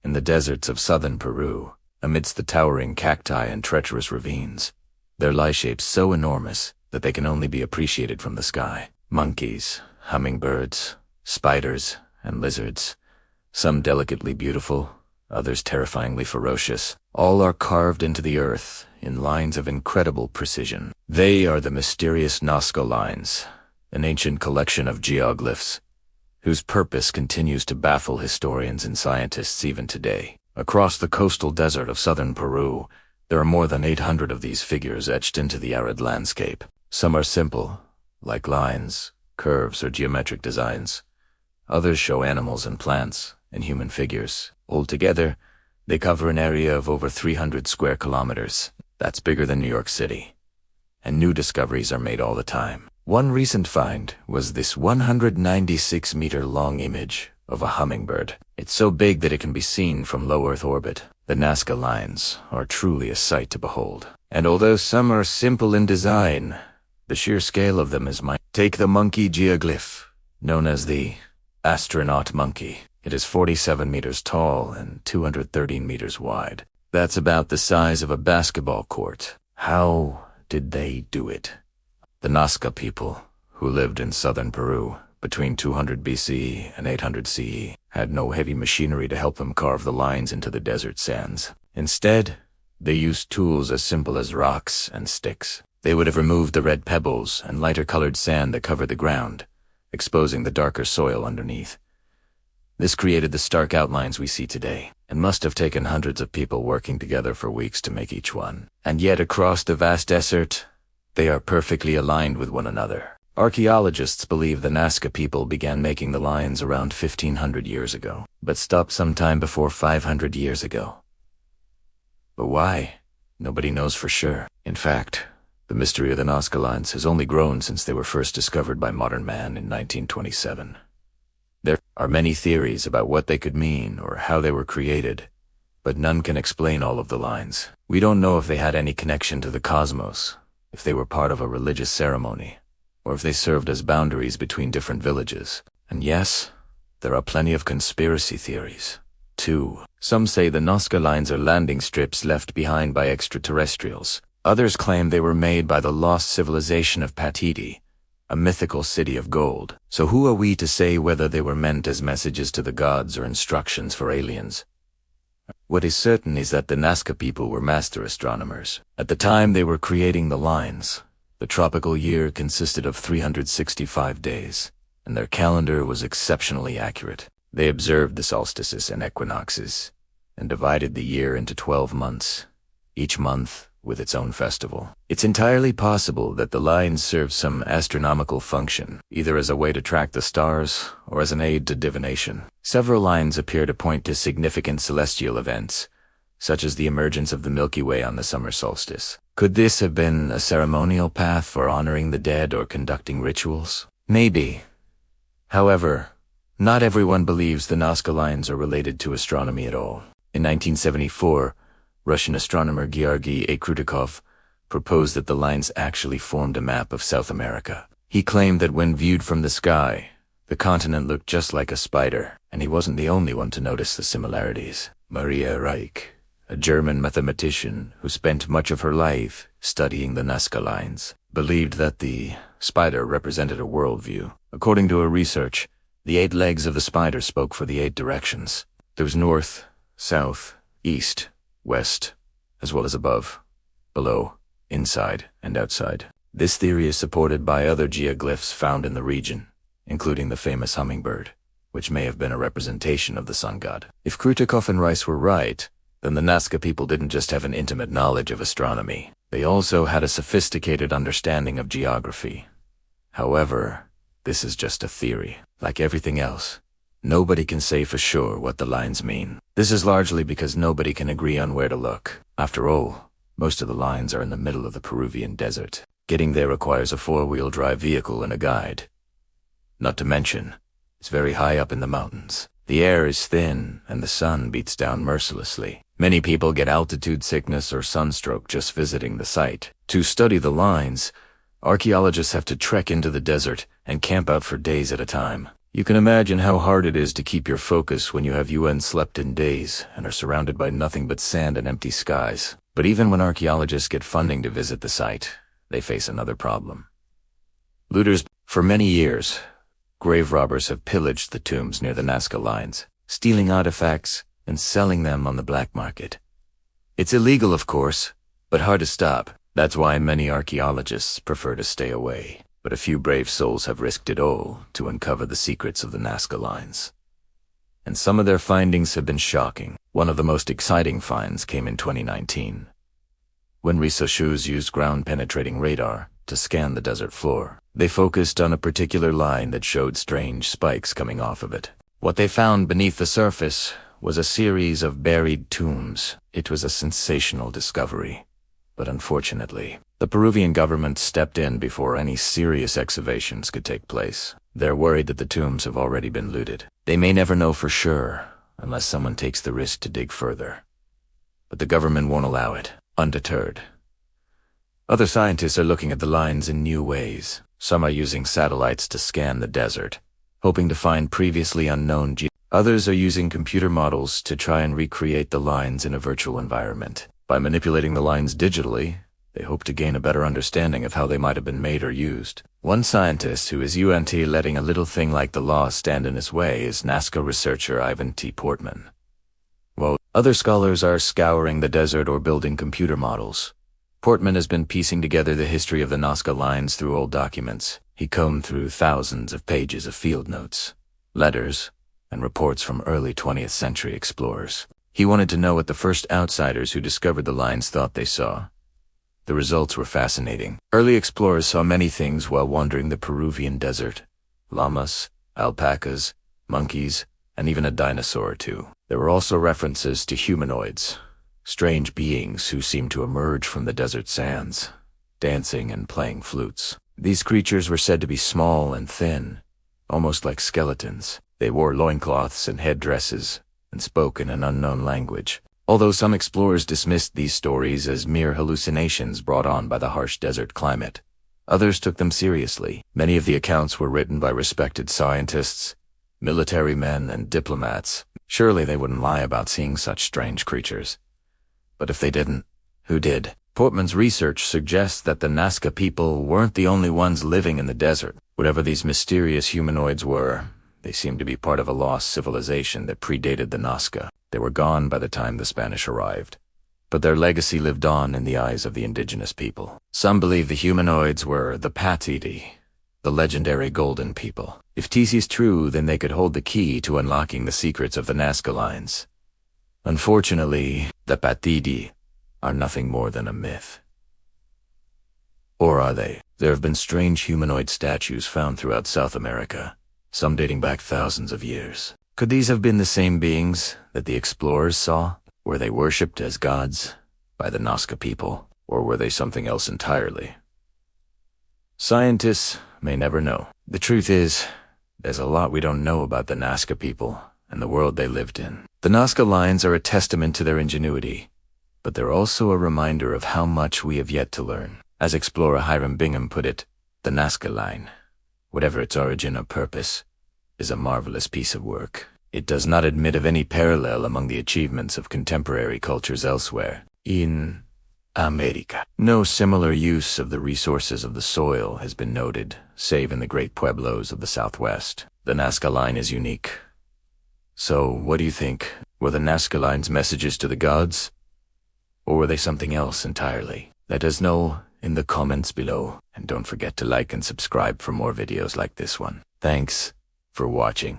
in the deserts of southern Peru, amidst the towering cacti and treacherous ravines. Their lie shapes so enormous that they can only be appreciated from the sky. Monkeys, hummingbirds, spiders, and lizards, some delicately beautiful, others terrifyingly ferocious, all are carved into the earth in lines of incredible precision. They are the mysterious Nazca Lines, an ancient collection of geoglyphs, whose purpose continues to baffle historians and scientists even today. Across the coastal desert of southern Peru, there are more than 800 of these figures etched into the arid landscape. Some are simple, like lines, curves, or geometric designs. Others show animals and plants, and human figures. Altogether, they cover an area of over 300 square kilometers. That's bigger than New York City. And new discoveries are made all the time. One recent find was this 196-meter-long image of a hummingbird. It's so big that it can be seen from low Earth orbit. The Nazca Lines are truly a sight to behold. And although some are simple in design, the sheer scale of them is mind. Take the monkey geoglyph, known as the astronaut monkey. It is 47 meters tall and 213 meters wide. That's about the size of a basketball court. How did they do it? The Nazca people, who lived in southern Peru between 200 BCE and 800 CE, had no heavy machinery to help them carve the lines into the desert sands. Instead, they used tools as simple as rocks and sticks. They would have removed the red pebbles and lighter-colored sand that covered the ground, exposing the darker soil underneath. This created the stark outlines we see today, and must have taken hundreds of people working together for weeks to make each one. And yet across the vast desert, they are perfectly aligned with one another. Archaeologists believe the Nazca people began making the lines around 1500 years ago, but stopped sometime before 500 years ago. But why? Nobody knows for sure. In fact, the mystery of the Nazca Lines has only grown since they were first discovered by modern man in 1927. There are many theories about what they could mean or how they were created, but none can explain all of the lines. We don't know if they had any connection to the cosmos, if they were part of a religious ceremony, or if they served as boundaries between different villages. And yes, there are plenty of conspiracy theories, too. Some say the Nazca Lines are landing strips left behind by extraterrestrials. Others claim they were made by the lost civilization of Patiti, a mythical city of gold. So who are we to say whether they were meant as messages to the gods or instructions for aliens? What is certain is that the Nazca people were master astronomers. At the time they were creating the lines, the tropical year consisted of 365 days, and their calendar was exceptionally accurate. They observed the solstices and equinoxes, and divided the year into 12 months, each month with its own festival. It's entirely possible that the lines serve some astronomical function, either as a way to track the stars or as an aid to divination. Several lines appear to point to significant celestial events, such as the emergence of the Milky Way on the summer solstice. Could this have been a ceremonial path for honoring the dead or conducting rituals? Maybe. However, not everyone believes the Nazca Lines are related to astronomy at all. In 1974, Russian astronomer Georgy Ekrutikov proposed that the lines actually formed a map of South America. He claimed that when viewed from the sky, the continent looked just like a spider, and he wasn't the only one to notice the similarities. Maria Reich, a German mathematician who spent much of her life studying the Nazca Lines, believed that the spider represented a worldview. According to her research, the 8 legs of the spider spoke for the 8 directions. There was north, south, east, west, as well as above, below, inside, and outside. This theory is supported by other geoglyphs found in the region, including the famous hummingbird, which may have been a representation of the sun god. If Krutikov and Rice were right, then the Nazca people didn't just have an intimate knowledge of astronomy. They also had a sophisticated understanding of geography. However, this is just a theory. Like everything else, nobody can say for sure what the lines mean. This is largely because nobody can agree on where to look. After all, most of the lines are in the middle of the Peruvian desert. Getting there requires a 4-wheel drive vehicle and a guide. Not to mention, it's very high up in the mountains. The air is thin and the sun beats down mercilessly. Many people get altitude sickness or sunstroke just visiting the site. To study the lines, archaeologists have to trek into the desert and camp out for days at a time. You can imagine how hard it is to keep your focus when you have slept in days and are surrounded by nothing but sand and empty skies. But even when archaeologists get funding to visit the site, they face another problem. Looters. For many years, grave robbers have pillaged the tombs near the Nazca Lines, stealing artifacts and selling them on the black market. It's illegal, of course, but hard to stop. That's why many archaeologists prefer to stay away. But a few brave souls have risked it all to uncover the secrets of the Nazca Lines. And some of their findings have been shocking. One of the most exciting finds came in 2019, when researchers used ground-penetrating radar to scan the desert floor. They focused on a particular line that showed strange spikes coming off of it. What they found beneath the surface was a series of buried tombs. It was a sensational discovery. But unfortunately, the Peruvian government stepped in before any serious excavations could take place. They're worried that the tombs have already been looted. They may never know for sure, unless someone takes the risk to dig further. But the government won't allow it, undeterred. Other scientists are looking at the lines in new ways. Some are using satellites to scan the desert, hoping to find previously unknown Others are using computer models to try and recreate the lines in a virtual environment. By manipulating the lines digitally, they hope to gain a better understanding of how they might have been made or used. One scientist who is letting a little thing like the law stand in his way is Nazca researcher Ivan T. Portman. While other scholars are scouring the desert or building computer models, Portman has been piecing together the history of the Nazca Lines through old documents. He combed through thousands of pages of field notes, letters, and reports from early 20th century explorers. He wanted to know what the first outsiders who discovered the lines thought they saw. The results were fascinating. Early explorers saw many things while wandering the Peruvian desert: llamas, alpacas, monkeys, and even a dinosaur or two. There were also references to humanoids, strange beings who seemed to emerge from the desert sands, dancing and playing flutes. These creatures were said to be small and thin, almost like skeletons. They wore loincloths and headdresses, and spoke in an unknown language. Although some explorers dismissed these stories as mere hallucinations brought on by the harsh desert climate, others took them seriously. Many of the accounts were written by respected scientists, military men, and diplomats. Surely they wouldn't lie about seeing such strange creatures. But if they didn't, who did? Portman's research suggests that the Nazca people weren't the only ones living in the desert. Whatever these mysterious humanoids were, they seemed to be part of a lost civilization that predated the Nazca. They were gone by the time the Spanish arrived, but their legacy lived on in the eyes of the indigenous people. Some believe the humanoids were the Patidi, the legendary golden people. If TC is true, then they could hold the key to unlocking the secrets of the Nazca Lines. Unfortunately, the Patidi are nothing more than a myth. Or are they? There have been strange humanoid statues found throughout South America, some dating back thousands of years. Could these have been the same beings that the explorers saw? Were they worshipped as gods by the Nazca people, or were they something else entirely? Scientists may never know. The truth is, there's a lot we don't know about the Nazca people and the world they lived in. The Nazca Lines are a testament to their ingenuity, but they're also a reminder of how much we have yet to learn. As explorer Hiram Bingham put it, the Nazca Line, whatever its origin or purpose, is a marvelous piece of work. It does not admit of any parallel among the achievements of contemporary cultures elsewhere in America. No similar use of the resources of the soil has been noted, save in the great pueblos of the Southwest. The Nazca Line is unique. So, what do you think? Were the Nazca Lines messages to the gods? Or were they something else entirely? Let us know in the comments below, and don't forget to like and subscribe for more videos like this one. Thanks for watching.